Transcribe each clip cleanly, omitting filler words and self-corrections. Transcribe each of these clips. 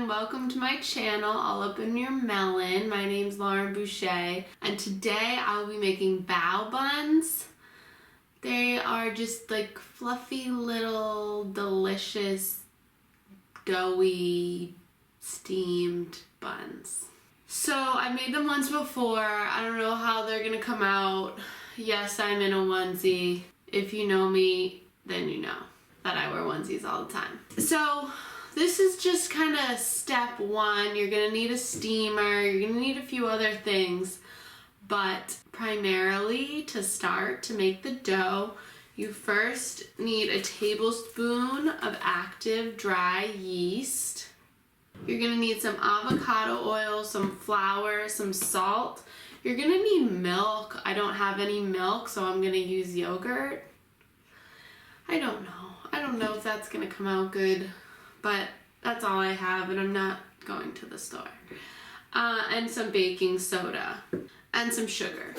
everyone, welcome to my channel, All Up in Your Melon. My name's Lauren Boucher, and today I'll be making bao buns. They are just like fluffy little delicious doughy steamed buns. So I made them once before. I don't know how they're gonna come out. Yes, I'm in a onesie. If you know me, then you know that I wear onesies all the time. So this is just kind of step one. You're gonna need a steamer, you're gonna need a few other things, but primarily to start to make the dough, you first need a tablespoon of active dry yeast. You're gonna need some avocado oil, some flour, some salt. You're gonna need milk. I don't have any milk, so I'm gonna use yogurt. I don't know if that's gonna come out good, but that's all I have, and I'm not going to the store. And some baking soda and some sugar.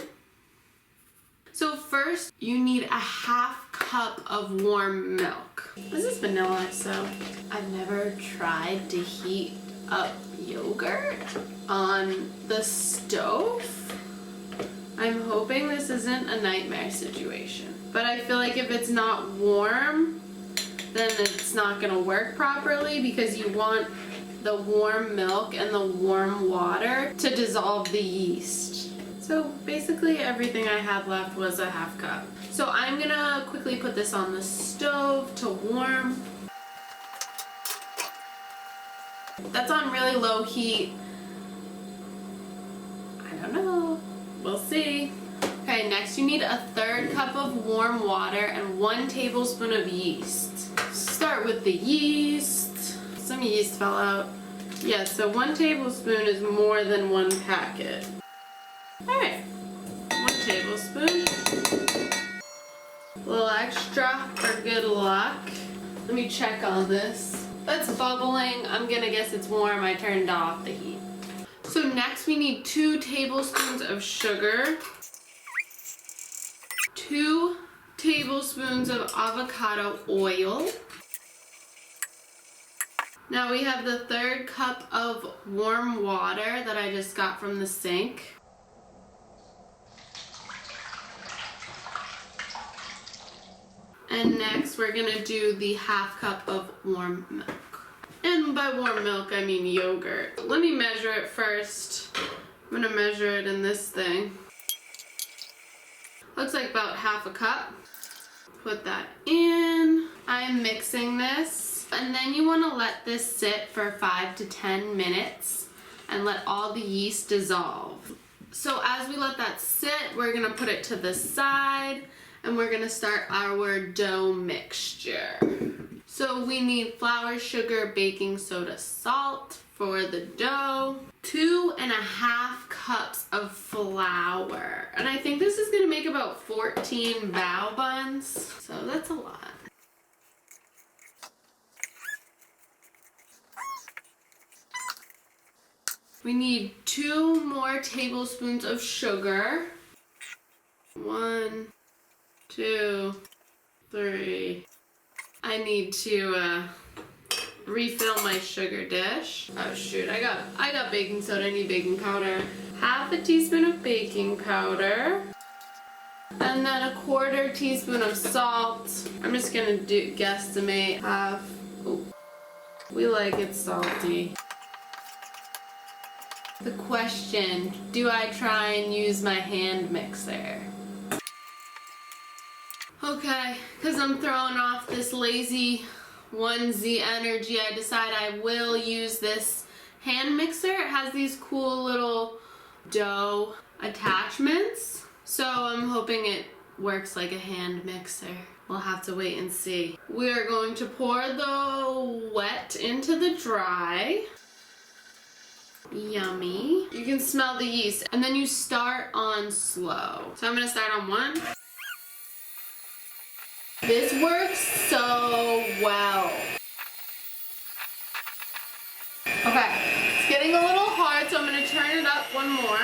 So first, you need a half cup of warm milk. This is vanilla, so I've never tried to heat up yogurt on the stove. I'm hoping this isn't a nightmare situation. But I feel like if it's not warm, then it's not gonna work properly because you want the warm milk and the warm water to dissolve the yeast. So basically everything I had left was a half cup. So I'm gonna quickly put this on the stove to warm. That's on really low heat. I don't know, we'll see. Okay, next you need a third cup of warm water and 1 tablespoon of yeast. Start with the yeast. Some yeast fell out. Yeah, so 1 tablespoon is more than 1 packet. Alright, 1 tablespoon. A little extra for good luck. Let me check on this. That's bubbling. I'm gonna guess it's warm. I turned off the heat. So next we need 2 tablespoons of sugar, 2 tablespoons of avocado oil. Now we have the third cup of warm water that I just got from the sink. And next we're gonna do the half cup of warm milk. And by warm milk, I mean yogurt. Let me measure it first. I'm gonna measure it in this thing. Looks like about half a cup. Put that in. I'm mixing this. And then you wanna let this sit for 5 to 10 minutes and let all the yeast dissolve. So as we let that sit, we're gonna put it to the side and we're gonna start our dough mixture. So we need flour, sugar, baking soda, salt for the dough. 2.5 cups of flour. And I think this is gonna make about 14 bao buns. So that's a lot. We need 2 more tablespoons of sugar. 1, 2, 3. I need to refill my sugar dish. Oh shoot, I got baking soda. I need baking powder. Half a teaspoon of baking powder. And then a 1/4 teaspoon of salt. I'm just gonna guesstimate half. Ooh. We like it salty. The question, do I try and use my hand mixer? Okay, because I'm throwing off this lazy onesie energy, I decide I will use this hand mixer. It has these cool little dough attachments, so I'm hoping it works like a hand mixer. We'll have to wait and see. We are going to pour the wet into the dry. Yummy. You can smell the yeast, and then you start on slow. So I'm gonna start on 1. This works so well. Okay, it's getting a little hard, so I'm gonna turn it up 1 more.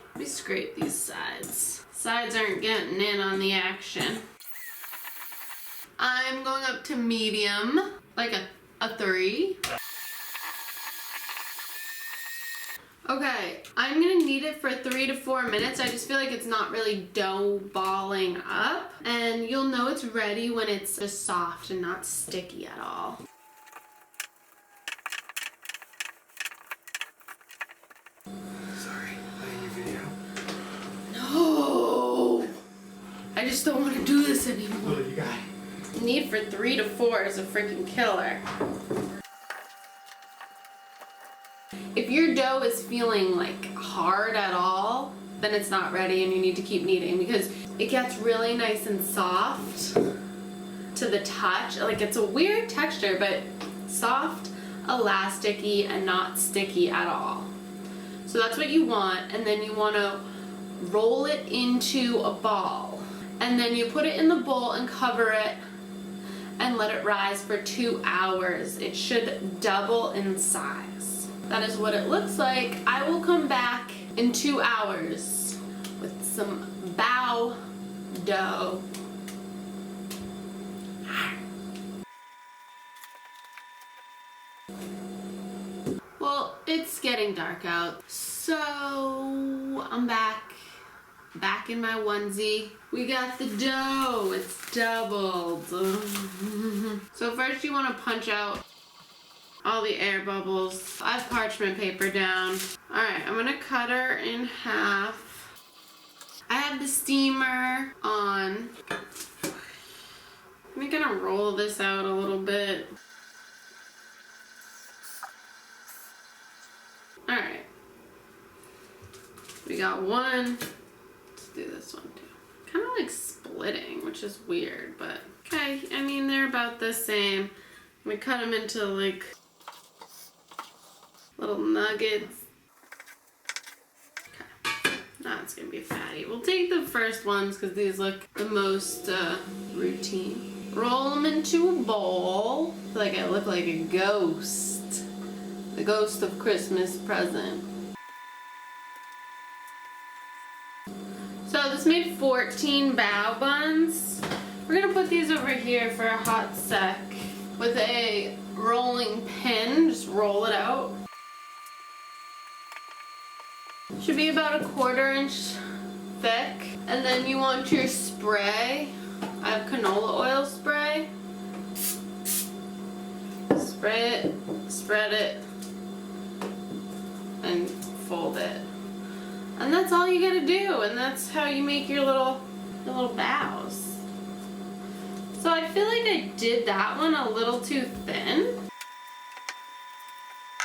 Let me scrape these sides. Sides aren't getting in on the action. I'm going up to medium, like a 3. Okay, I'm gonna knead it for 3 to 4 minutes. I just feel like it's not really dough balling up. And you'll know it's ready when it's just soft and not sticky at all. Sorry, I your video. No! I just don't want to do this anymore. What do you got? Knead for 3 to 4 is a freaking killer. If your dough is feeling like hard at all, then it's not ready and you need to keep kneading because it gets really nice and soft to the touch. Like it's a weird texture, but soft, elasticy, and not sticky at all. So that's what you want, and then you want to roll it into a ball. And then you put it in the bowl and cover it and let it rise for 2 hours. It should double in size. That is what it looks like. I will come back in 2 hours with some bao dough. Well, it's getting dark out, so I'm back in my onesie. We got the dough, it's doubled. So first you want to punch out all the air bubbles. I have parchment paper down. Alright, I'm gonna cut her in half. I have the steamer on. I'm gonna roll this out a little bit. Alright. We got one. Let's do this one too. Kind of like splitting, which is weird, but okay. I mean, they're about the same. We cut them into like little nuggets. Okay. Now it's gonna be fatty. We'll take the first ones because these look the most routine. Roll them into a bowl. I feel like I look like a ghost. The ghost of Christmas present. So this made 14 bao buns. We're gonna put these over here for a hot sec with a rolling pin. Just roll it out. Should be about a 1/4 inch thick. And then you want your spray. I have canola oil spray. Spray it, spread it, and fold it. And that's all you gotta do, and that's how you make your little baos. So I feel like I did that one a little too thin.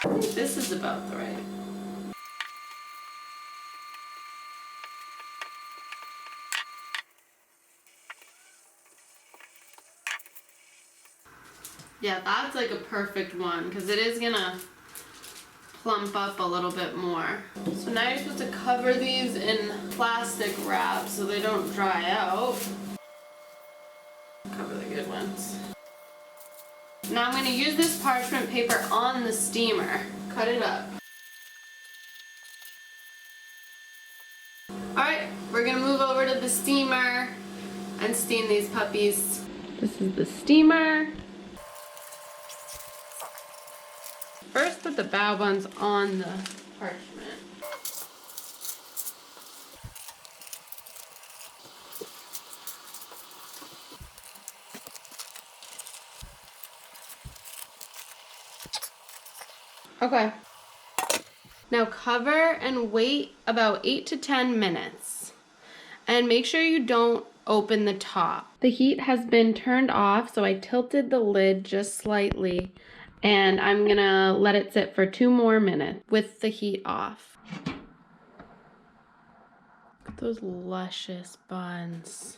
I think this is about the right. Yeah, that's like a perfect one because it is gonna plump up a little bit more. So now you're supposed to cover these in plastic wrap so they don't dry out. Cover the good ones. Now I'm gonna use this parchment paper on the steamer. Cut it up. Alright, we're gonna move over to the steamer and steam these puppies. This is the steamer. First, put the bao buns on the parchment. Okay. Now cover and wait about 8 to 10 minutes. And make sure you don't open the top. The heat has been turned off, so I tilted the lid just slightly. And I'm gonna let it sit for 2 more minutes with the heat off. Look at those luscious buns.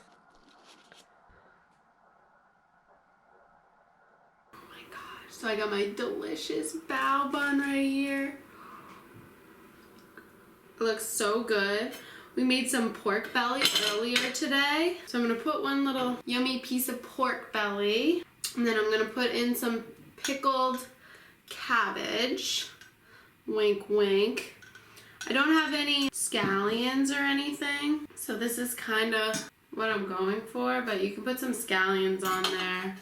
Oh my gosh. So I got my delicious bao bun right here. It looks so good. We made some pork belly earlier today. So I'm gonna put one little yummy piece of pork belly. And then I'm gonna put in some pickled cabbage. Wink, wink. I don't have any scallions or anything, so this is kind of what I'm going for, but you can put some scallions on there.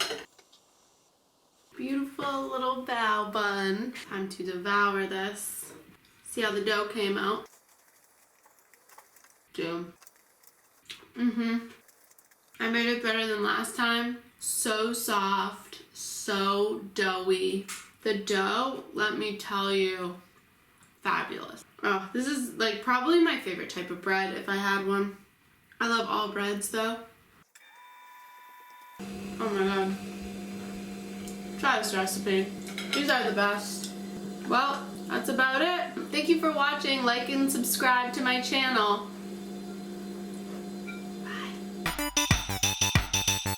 Beautiful little bao bun. Time to devour this. See how the dough came out? Doom. I made it better than last time. So soft, so doughy. The dough, let me tell you, fabulous. Oh, this is like probably my favorite type of bread if I had one. I love all breads though. Oh my god. Try this recipe. These are the best. Well, that's about it. Thank you for watching. Like and subscribe to my channel. Bye.